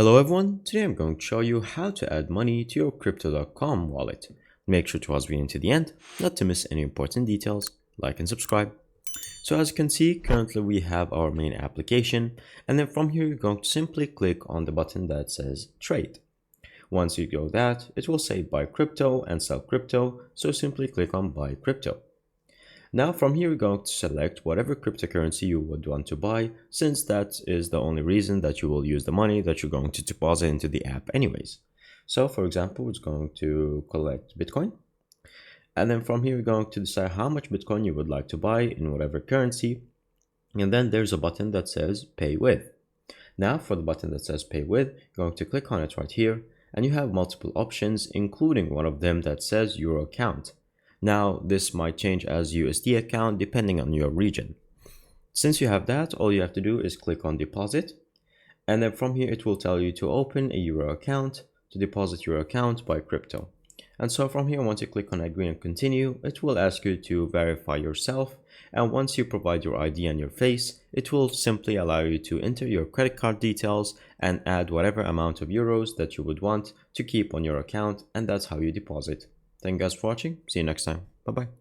Hello everyone, today I'm going to show you how to add money to your crypto.com wallet. Make sure to watch the video to the end, not to miss any important details. Like and subscribe. So as you can see, currently we have our main application, and then from here you're going to simply click on the button that says trade. Once you go that, it will say buy crypto and sell crypto, so simply click on buy crypto. Now from here, you're going to select whatever cryptocurrency you would want to buy, since that is the only reason that you will use the money that you're going to deposit into the app anyways. So for example, it's going to collect Bitcoin. And then from here, you're going to decide how much Bitcoin you would like to buy in whatever currency. And then there's a button that says pay with. Now for the button that says pay with, you're going to click on it right here. And you have multiple options, including one of them that says Euro account. Now, this might change as USD account depending on your region. Since you have that, all you have to do is click on deposit. And then from here, it will tell you to open a Euro account to deposit your account by crypto. And so from here, once you click on agree and continue, it will ask you to verify yourself. And once you provide your ID and your face, it will simply allow you to enter your credit card details and add whatever amount of euros that you would want to keep on your account. And that's how you deposit. Thank you guys for watching. See you next time. Bye bye.